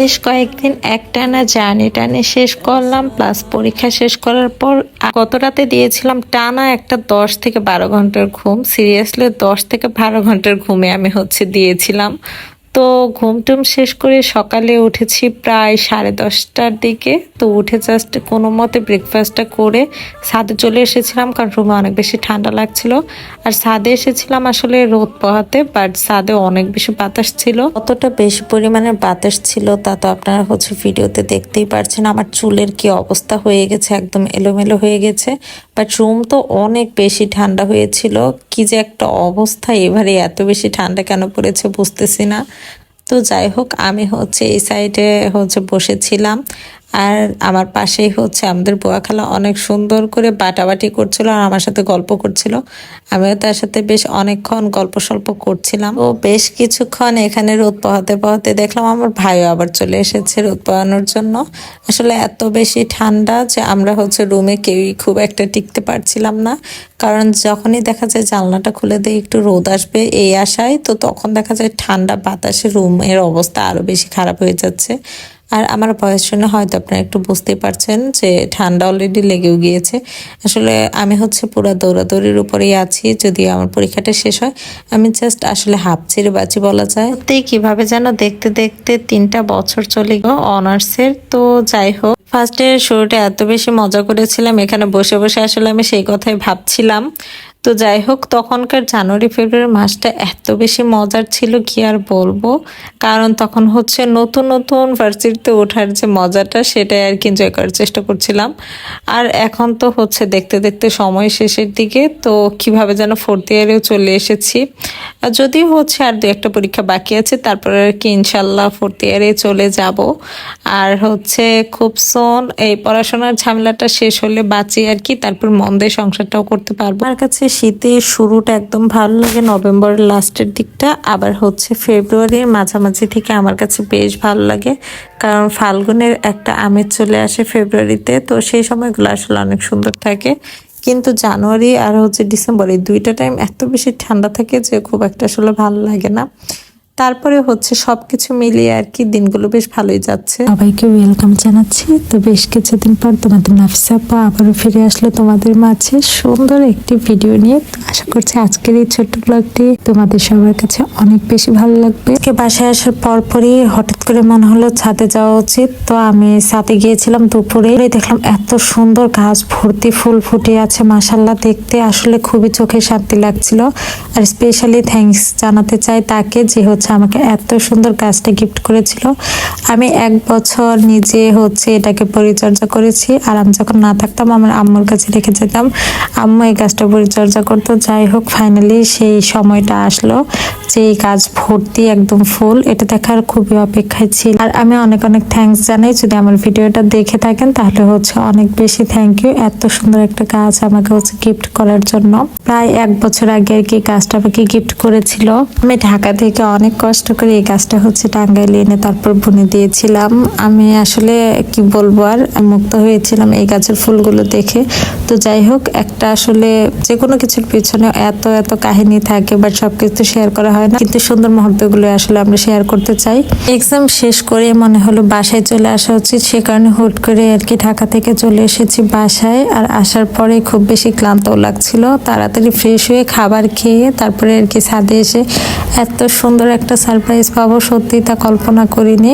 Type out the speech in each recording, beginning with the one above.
বেশ কয়েকদিন একটানা জার্নি টানে শেষ করলাম, প্লাস পরীক্ষা শেষ করার পর গত রাতে দিয়েছিলাম টানা একটা 10 থেকে 12 ঘন্টার ঘুম। সিরিয়াসলি 10 থেকে 12 ঘন্টার ঘুমে আমি দিয়েছিলাম। তো ঘুমটুম শেষ করে সকালে উঠেছি প্রায় 10:30টার দিকে। তো উঠে জাস্ট কোনো মতে ব্রেকফাস্টটা করে ছাদে চলে এসেছিলাম, কারণ রুমে অনেক বেশি ঠান্ডা লাগছিল। আর ছাদে এসেছিলাম আসলে রোদ পোহাতে, বাট ছাদে অনেক বেশি বাতাস ছিল। অতটা বেশি পরিমাণে বাতাস ছিল তা তো আপনারা ভিডিওতে দেখতেই পারছেন। আমার চুলের কি অবস্থা হয়ে গেছে, একদম এলোমেলো হয়ে গেছে। বাট রুম তো অনেক বেশি ঠান্ডা হয়েছিল। কি যে একটা অবস্থা, এবারে এত বেশি ঠান্ডা কেন পড়েছে বুঝতেছি না। তো যাই হোক, আমি এই সাইডে বসেছিলাম। আর আমার পাশেই আমাদের বুয়া খালা অনেক সুন্দর করে বাটাবাটি করছিল আর আমার সাথে গল্প করছিল। আমিও তার সাথে বেশ অনেকক্ষণ গল্প সল্প করছিলাম। ও বেশ কিছুক্ষণ এখানে রোদ পোহাতে পোহাতে দেখলাম আমার ভাইও আবার চলে এসেছে রোদ পোহানোর জন্য। আসলে এত বেশি ঠান্ডা যে আমরা রুমে কেউই খুব একটা টিকতে পারছিলাম না। কারণ যখনই দেখা যায় জানলাটা খুলে দিয়ে একটু রোদ আসবে এই আশায়, তো তখন দেখা যায় ঠান্ডা বাতাসে রুমের অবস্থা আরো বেশি খারাপ হয়ে যাচ্ছে। আর আমার ভয়েস শুনে হয়তো আপনারা একটু বুঝতেই পারছেন যে ঠান্ডা অলরেডি লেগেও গিয়েছে। আসলে আমি পুরো দৌড়াদৌড়ির উপরেই আছি। যদি আমার পরীক্ষাটা শেষ হয়, আমি জাস্ট আসলে হাঁপ ছেড়ে বাঁচি বলা যায়। সত্যি কিভাবে যেন দেখতে দেখতে 3টা বছর চলে গেল অনার্সের। তো যাই হোক, ফার্স্টে শুরুটা এত বেশি মজা করেছিলাম, এখানে বসে বসে আসলে আমি সেই কথাই ভাবছিলাম। তো যাই হোক, তখনকার জানুয়ারি ফেব্রুয়ারি মাসটা এত বেশি মজার ছিল কি আর বলবো। কারণ তখন নতুন নতুন ভার্সিটিতে ওঠার যে মজাটা সেটাই আর কি এনজয় করার চেষ্টা করছিলাম। আর এখন তো দেখতে দেখতে সময় শেষের দিকে, তো কিভাবে যেন 4th ইয়ারেও চলে এসেছি। যদিও আর 2-1টা পরীক্ষা বাকি আছে, তারপরে আর কি ইনশাল্লাহ 4th ইয়ারে চলে যাব। আর খুব সোন এই পড়াশোনার ঝামেলাটা শেষ হলে বাঁচি আর কি, তারপর মন দিয়ে সংসারটাও করতে পারবো। আমার কাছে শীতের শুরুটা একদম ভালো লাগে, নভেম্বরের লাস্টের দিকটা। আবার ফেব্রুয়ারির মাঝামাঝি থেকে আমার কাছে বেশ ভালো লাগে, কারণ ফাল্গুনের একটা আমেজ চলে আসে ফেব্রুয়ারিতে। তো সেই সময়গুলো আসলে অনেক সুন্দর থাকে। কিন্তু জানুয়ারি আর ডিসেম্বর এই 2টা টাইম এত বেশি ঠান্ডা থাকে যে খুব একটা আসলে ভালো লাগে না। তারপরে সবকিছু মিলিয়ে আর কি দিনগুলো বেশ ভালোই যাচ্ছে। সবাইকে ওয়েলকাম জানাচ্ছি। তো বেশ কিছুদিন পর তোমাদের নাফিসা আপা আবারও ফিরে আসলো তোমাদের মাঝে সুন্দর একটি ভিডিও নিয়ে। আশা করছি আজকের এই ছোট্ট ব্লগটি তোমাদের সবার কাছে অনেক বেশি ভালো লাগবে। বাসায় আসার পরপরই হঠাৎ করে মনে হলো ছাদে যাওয়া উচিত। তো আমি ছাদে গিয়েছিলাম দুপুরে, দেখলাম এত সুন্দর গাছ ভর্তি ফুল ফুটে আছে, মাশাআল্লাহ দেখতে আসলে খুবই চোখে শান্তি লাগছিল। আর স্পেশালি থ্যাঙ্কস জানাতে চাই তাকে, যে আমাকে এত সুন্দর গাছটা গিফট করেছিল। আমি 1 বছর নিজে এটাকে পরিচর্যা করেছি। আর আমি যখন না থাকতাম আমার আম্মুর কাছে রেখে যেতাম, আম্মু এই গাছটা পরিচর্যা করতো। যাই হোক, ফাইনালি সেই সময়টা আসলো যে এই গাছ ভর্তি একদম ফুল, এটা দেখার খুবই অপেক্ষায় ছিল। আর আমি অনেক অনেক থ্যাঙ্কস জানাই, যদি আমার ভিডিওটা দেখে থাকেন তাহলে অনেক বেশি থ্যাংক ইউ এত সুন্দর একটা গাছ আমাকে গিফট করার জন্য। প্রায় 1 বছর আগে আর কি গাছটা আমাকে গিফট করেছিল। আমি ঢাকা থেকে অনেক কষ্ট করে এই গাছটা টাঙ্গাইলে এনে তারপর বুনে দিয়েছিলাম। আমি আসলে কি বলবো, আর মুগ্ধ হয়েছিলাম এই গাছের ফুলগুলো দেখে। তো যাই হোক, একটা আসলে যে কোনো কিছুর পিছনে এত এত কাহিনী থাকে, বাট সবকিছু শেয়ার করা হয় না, কিন্তু সুন্দর মুহূর্তগুলো আসলে আমরা শেয়ার করতে চাই। এক্সাম শেষ করে মনে হলো বাসায় চলে আসা উচিত, সে কারণে হুট করে আর কি ঢাকা থেকে চলে এসেছি বাসায়। আর আসার পরে খুব বেশি ক্লান্তও লাগছিল, তাড়াতাড়ি ফ্রেশ হয়ে খাবার খেয়ে তারপরে আর কি ছাদে এসে এত সুন্দর একটা সারপ্রাইজ পাবো সত্যি তা কল্পনা করিনি।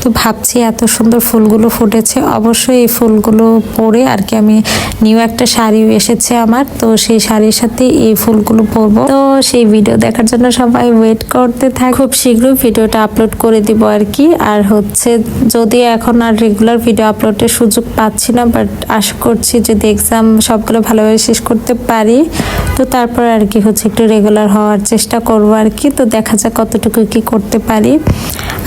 তো ভাবছি এত সুন্দর ফুলগুলো ফুটেছে, অবশ্যই এই ফুলগুলো পরে আর কি আমি নিউ একটা শাড়িও এসেছে আমার, তো সেই শাড়ির সাথে এই ফুলগুলো পরবো। তো সেই ভিডিও দেখার জন্য সবাই ওয়েট করতে থাকে, খুব শীঘ্রই ভিডিওটা আপলোড করে দিব আর কি। আর যদি এখন আর রেগুলার ভিডিও আপলোডের সুযোগ পাচ্ছি না, বাট আশা করছি যদি এক্সাম সবগুলো ভালোভাবে শেষ করতে পারি তো তারপর আর কি একটু রেগুলার হওয়ার চেষ্টা করবো আর কি। তো দেখা যাক কতটুকু কি করতে পারি।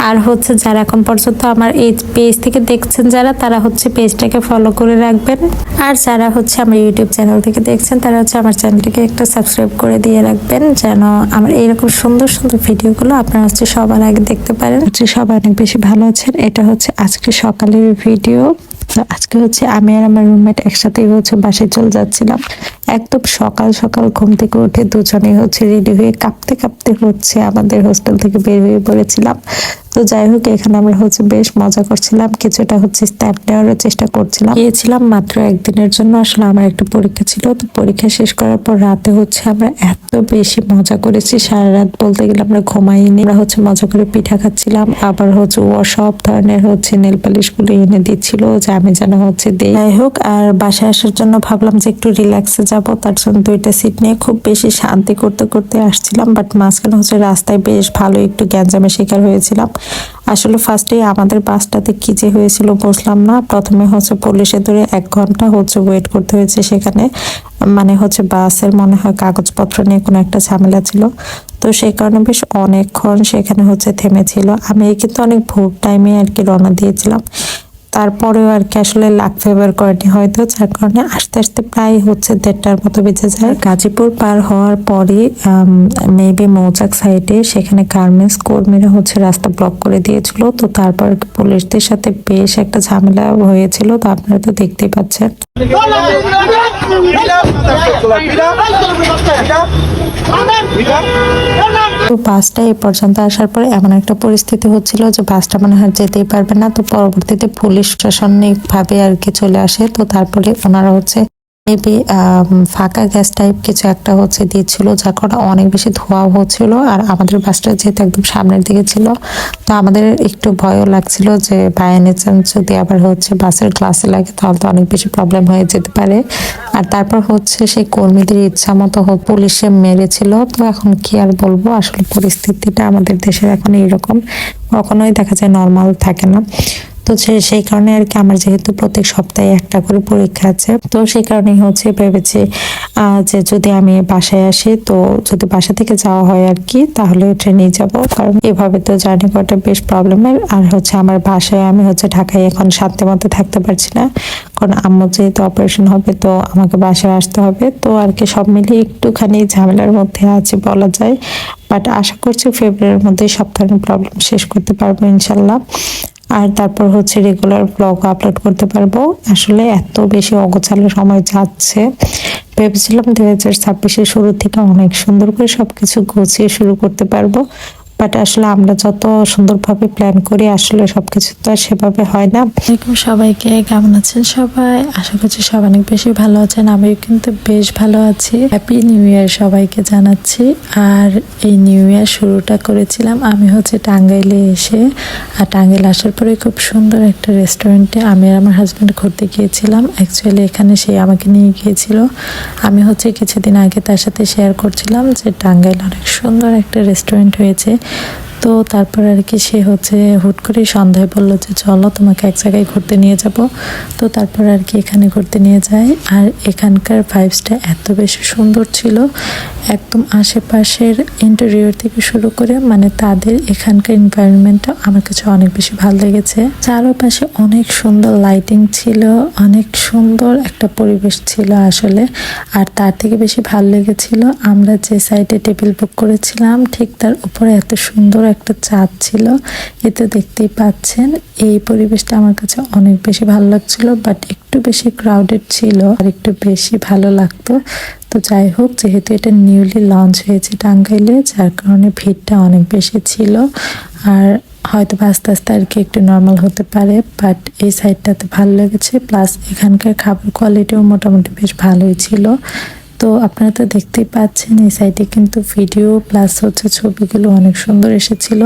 আর যারা এখন পর্যন্ত আমার এই পেজ থেকে দেখছেন যারা, তারা পেজটাকে ফলো করে রাখবেন। আর যারা আমার ইউটিউব চ্যানেল থেকে দেখছেন তারা আমার চ্যানেলটিকে একটা সাবস্ক্রাইব করে দিয়ে রাখবেন, যেন আমার এইরকম সুন্দর সুন্দর ভিডিওগুলো আপনারা সবার আগে দেখতে পারেন। সবাই অনেক বেশি ভালো আছেন। এটা আজকে সকালের ভিডিও। আজকে আমি আর আমার রুমমেট একসাথেই বাসায় চলে যাচ্ছিলাম। একদম সকাল সকাল ঘুম থেকে উঠে দুজনেই রেডি হয়ে কাঁপতে কাঁপতে আমাদের হোস্টেল থেকে বের হয়ে পড়েছিলাম। তো যাই হোক, এখানে আমরা হচ্ছে বেশ মজা করছিলাম, কিছুটা হচ্ছে স্ন্যাপ নেওয়ার চেষ্টা করছিলাম। গিয়েছিলাম মাত্র একদিনের জন্য, আসলে আমার একটা পরীক্ষা ছিল। তো পরীক্ষা শেষ করার পর রাতে হচ্ছে আমরা এত বেশি মজা করেছি, সারা রাত বলতে গেলে আমরা ঘুমাইনি। আমরা হচ্ছে মজা করে পিঠা খাচ্ছিলাম, আবার হচ্ছে ও সব ধরনের হচ্ছে নেল পালিশ গুলো এনে দিচ্ছিল যে আমি যেন হচ্ছে দিই। যাই হোক, আর বাসায় আসার জন্য ভাবলাম যে একটু রিল্যাক্সে যাব, তার জন্য 2টা সিট নিয়ে খুব বেশি শান্তি করতে করতে আসছিলাম। বাট মাঝখানে হচ্ছে রাস্তায় বেশ ভালো একটু গ্যাঞ্জামের শিকার হয়েছিলাম। আসলে ফার্স্টে আমাদের বাসটাতে কি যে হয়েছিল বুঝলাম না। প্রথমে হচ্ছে পুলিশে ধরে 1 ঘন্টা হচ্ছে ওয়েট করতে হয়েছে সেখানে, মানে হচ্ছে বাসের মনে হয় কাগজপত্র নিয়ে কোনো একটা ঝামেলা ছিল। তো সেই কারণে বেশ অনেকক্ষণ সেখানে হচ্ছে থেমেছিল। আমি কিন্তু অনেক ভোর টাইমে আর কি রওনা দিয়েছিলাম, তারপরেও আর কি আসলে লাক ফেভার করেনি হয়তো, যার কারণে আস্তে আস্তে প্রায় হচ্ছে 1:30টার মতো বেজে যায়। গাজীপুর পার হওয়ার পরে মেবি মৌচাক সাইডে সেখানে গার্মেন্টস কর্মীরা হচ্ছে রাস্তা ব্লক করে দিয়েছিল। তো তারপর পুলিশদের সাথে বেশ একটা ঝামেলা হয়েছিল, তো আপনারা তো দেখতেই পাচ্ছেন। তো বাসটা এই পর্যন্ত আসার পরে এমন একটা পরিস্থিতি হচ্ছিল যে বাসটা মনে হয় যেতেই পারবে না। তো পরবর্তীতে পুলিশ প্রশাসনিক ভাবে আর কি চলে আসে। তো তারপরে ওনারা হচ্ছে মেবি ফাঁকা গ্যাস টাইপ কিছু একটা হচ্ছে দিচ্ছিল, যার কারণে অনেক বেশি ধোঁয়া হচ্ছিল। আর আমাদের বাসটা যেহেতু একদম সামনের দিকে ছিল, তো আমাদের একটু ভয়ও লাগছিল যে বাই এনি চান্স যদি আবার হচ্ছে বাসের গ্লাসে লাগে তাহলে তো অনেক বেশি প্রবলেম হয়ে যেতে পারে। আর তারপর হচ্ছে সেই কর্মীদের ইচ্ছা মতো পুলিশে মেরেছিল। তো এখন কি আর বলবো, আসলে পরিস্থিতিটা আমাদের দেশের এখন এইরকম, কখনোই দেখা যায় নর্মাল থাকে না। তো সেই কারণে আর কি আমার যেহেতু প্রত্যেক সপ্তাহে একটা করে পরীক্ষা আছে, তো সেই কারণেই হচ্ছে ভেবেছি যে যদি আমি বাসায় আসি, তো যদি বাসা থেকে যাওয়া হয় আর কি, তাহলে ট্রেনেই যাব, কারণ এভাবে তো জার্নি করাটা বেশ প্রবলেমের। আর হচ্ছে আমার বাসায় আমি হচ্ছে ঢাকায় এখন শান্তি মতো থাকতে পারছি না, কারণ আম্মু যেহেতু অপারেশন হবে তো আমাকে বাসায় আসতে হবে। তো আর কি সব মিলিয়ে একটুখানি ঝামেলার মধ্যে আছে বলা যায়। বাট আশা করছি ফেব্রুয়ারির মধ্যে সব ধরনের প্রবলেম শেষ করতে পারবো ইনশাল্লাহ। আর তারপর হচ্ছে রেগুলার ব্লগ আপলোড করতে পারবো। আসলে এত বেশি অগোছালো সময় যাচ্ছে, ভেবেছিলাম 2026-এর শুরু থেকে অনেক সুন্দর করে সবকিছু গুছিয়ে শুরু করতে পারবো। বাট আসলে আমরা যত সুন্দরভাবে প্ল্যান করি আসলে সবকিছু তো আর সেভাবে হয় না। সবাইকে কেমন আছেন সবাই? আশা করছি সবাই অনেক বেশি ভালো আছেন, আমিও কিন্তু বেশ ভালো আছি। হ্যাপি নিউ ইয়ার সবাইকে জানাচ্ছি। আর এই নিউ ইয়ার শুরুটা করেছিলাম আমি হচ্ছে টাঙ্গাইলে এসে। আর টাঙ্গাইল আসার পরে খুব সুন্দর একটা রেস্টুরেন্টে আমি আর আমার হাজব্যান্ড ঘুরতে গিয়েছিলাম। অ্যাকচুয়ালি এখানে সে আমাকে নিয়ে গিয়েছিল, আমি হচ্ছে কিছুদিন আগে তার সাথে শেয়ার করছিলাম যে টাঙ্গাইল অনেক সুন্দর একটা রেস্টুরেন্ট হয়েছে। তো তারপর আর কি সে হচ্ছে হুট করে সন্ধ্যায় বললো যে চলো তোমাকে এক জায়গায় ঘুরতে নিয়ে যাব। তো তারপর আর কি এখানে ঘুরতে নিয়ে যায়। আর এখানকার ভাইবসটা এত বেশি সুন্দর ছিল, একদম আশেপাশের ইন্টেরিয়র থেকে শুরু করে মানে তাদের এখানকার এনভায়রনমেন্টটা আমার কাছে অনেক বেশি ভালো লেগেছে। চারপাশে অনেক সুন্দর লাইটিং ছিল, অনেক সুন্দর একটা পরিবেশ ছিল আসলে। আর তার থেকে বেশি ভালো লেগেছিল আমরা যে সাইডে টেবিল বুক করেছিলাম ঠিক তার উপরে এত সুন্দর একটা চাঁদ ছিল। এতে দেখতেই পাচ্ছেন এই পরিবেশটা আমার কাছে অনেক বেশি ভালো লাগছিল। বাট একটু বেশি ক্রাউডেড ছিল আর একটু বেশি ভালো লাগতো। তো যাই হোক, যেহেতু এটা নিউলি লঞ্চ হয়েছে টাঙ্গাইলে, যার কারণে ভিড়টা অনেক বেশি ছিল। আর হয়তো আস্তে আস্তে আর কি একটু নর্মাল হতে পারে, বাট এই সাইডটাতে ভালো লেগেছে। প্লাস এখানকার খাবার কোয়ালিটিও মোটামুটি বেশ ভালোই ছিল। তো আপনারা তো দেখতেই পাচ্ছেন এই সাইডে কিন্তু ভিডিও প্লাস হচ্ছে ছবিগুলো অনেক সুন্দর এসেছিল।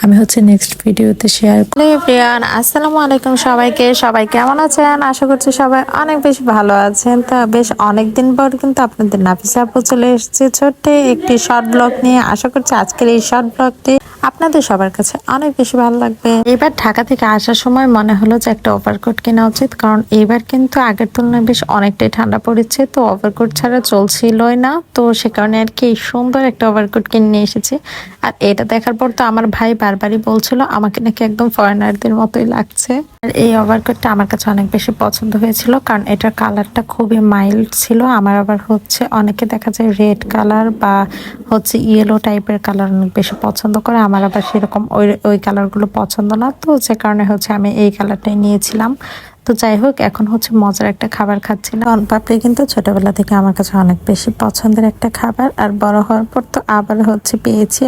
আমি হচ্ছে নেক্সট ভিডিওতে শেয়ার করব। হ্যালো এভরিওয়ান, আসসালামু আলাইকুম সবাইকে। সবাই কেমন আছেন? আশা করছি সবাই অনেক বেশি ভালো আছেন। তা বেশ অনেকদিন পর কিন্তু আপনাদের নাফিসা আপু চলে এসেছে ছোট্ট একটি শর্ট ব্লগ নিয়ে। আশা করছি আজকের এই শর্ট ব্লগটি আপনাদের সবার কাছে অনেক বেশি ভালো লাগবে। এবার ঢাকা থেকে আসার সময় মনে হলো যে একটা ওভারকোট কেনা উচিত, কারণ এবার কিন্তু আগের তুলনায় বেশ অনেকটাই ঠান্ডা পড়েছে। তো ওভারকোট ছাড়া চলছিলই না, তো সে কারণে আর কি সুন্দর একটা ওভারকোট কিনে নিয়ে এসেছি। আর এটা দেখার পর তো আমার ভাই বারবারই বলছিল আমাকে নাকি একদম ফরেনারদের মতোই লাগছে। আর এই ওভারকোটটা আমার কাছে অনেক বেশি পছন্দ হয়েছিল, কারণ এটার কালারটা খুবই মাইল্ড ছিল। আমার আবার হচ্ছে অনেকে দেখা যায় রেড কালার বা হচ্ছে ইয়েলো টাইপের কালার অনেক বেশি পছন্দ করে, আমার আবার সেরকম ওই কালারগুলো পছন্দ না। তো যে কারণে হচ্ছে আমি এই কালারটাই নিয়েছিলাম। তো যাই হোক, এখন হচ্ছে মজার একটা খাবার খাচ্ছিলাম। পাপড়ি কিন্তু ছোটবেলা থেকে আমার কাছে অনেক বেশি পছন্দের একটা খাবার, আর বড় হওয়ার পর তো আবার হচ্ছে পেয়েছি,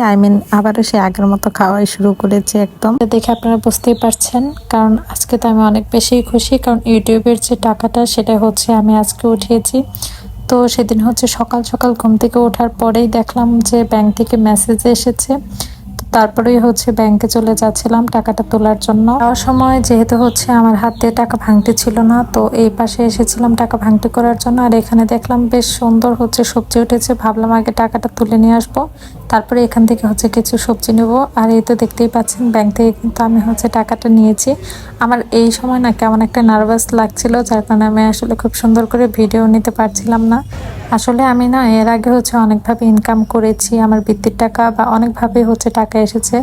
আবারও সে আগের মতো খাওয়াই শুরু করেছে একদম। দেখে আপনারা বুঝতেই পারছেন, কারণ আজকে তো আমি অনেক বেশি খুশি, কারণ ইউটিউবের যে টাকাটা সেটা হচ্ছে আমি আজকে উঠিয়েছি। তো সেদিন হচ্ছে সকাল সকাল ঘুম থেকে ওঠার পরেই দেখলাম যে ব্যাংক থেকে মেসেজ এসেছে। তারপরেই হচ্ছে ব্যাংকে চলে যাচ্ছিলাম টাকাটা তোলার জন্য। যাওয়ার সময় যেহেতু হচ্ছে আমার হাতে টাকা ভাঙতে ছিল না, তো এই পাশে এসেছিলাম টাকা ভাঙতে করার জন্য। আর এখানে দেখলাম বেশ সুন্দর হচ্ছে সবজি উঠেছে, ভাবলাম আগে টাকাটা তুলে নিয়ে আসবো, তারপরে এখান থেকে হচ্ছে কিছু সবজি নেব। আর এই তো দেখতেই পাচ্ছেন ব্যাংক থেকে কিন্তু আমি হচ্ছে টাকাটা নিয়েছি। আমার এই সময় না কেমন একটা নার্ভাস লাগছিল, যার কারণে আমি আসলে খুব সুন্দর করে ভিডিও নিতে পারছিলাম না। আসলে আমি না এর আগে হচ্ছে অনেকভাবে ইনকাম করেছি, আমার বৃত্তির টাকা বা অনেকভাবে হচ্ছে টাকা এসেছে,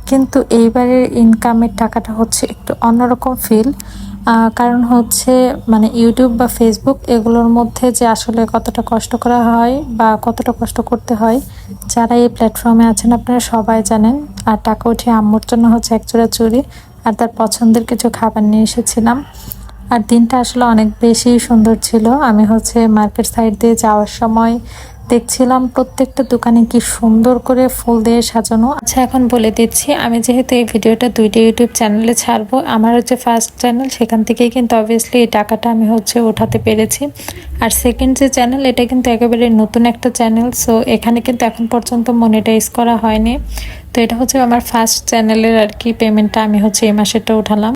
কিন্তু এইবারের ইনকামের টাকাটা হচ্ছে একটু অন্যরকম ফিল। কারণ হচ্ছে মানে ইউটিউব বা ফেসবুক এগুলোর মধ্যে যে আসলে কতটা কষ্ট করা হয় বা কতটা কষ্ট করতে হয়, যারা এই প্ল্যাটফর্মে আছেন আপনারা সবাই জানেন। আর টাকা উঠিয়ে আম্মুর জন্য হচ্ছে একজোড়া চুড়ি আর তার পছন্দের কিছু খাবার নিয়ে এসেছিলাম। আর দিনটা আসলে অনেক বেশি সুন্দর ছিল। আমি হচ্ছে মার্কেট সাইড দিয়ে যাওয়ার সময় দেখছিলাম প্রত্যেকটা দোকানে কি সুন্দর করে ফুল দিয়ে সাজানো। আচ্ছা, এখন বলে দিচ্ছি, আমি যেহেতু এই ভিডিওটা দুইটা ইউটিউব চ্যানেলে ছাড়বো, আমার হচ্ছে ফার্স্ট চ্যানেল, সেখান থেকেই কিন্তু অবভিয়াসলি এই টাকাটা আমি হচ্ছে ওঠাতে পেরেছি। আর সেকেন্ড যে চ্যানেল, এটা কিন্তু একেবারে নতুন একটা চ্যানেল, সো এখানে কিন্তু এখন পর্যন্ত মনিটাইজ করা হয়নি। তো এটা হচ্ছে আমার ফার্স্ট চ্যানেলের আর কি পেমেন্টটা আমি হচ্ছে এই মাসেরটা উঠালাম।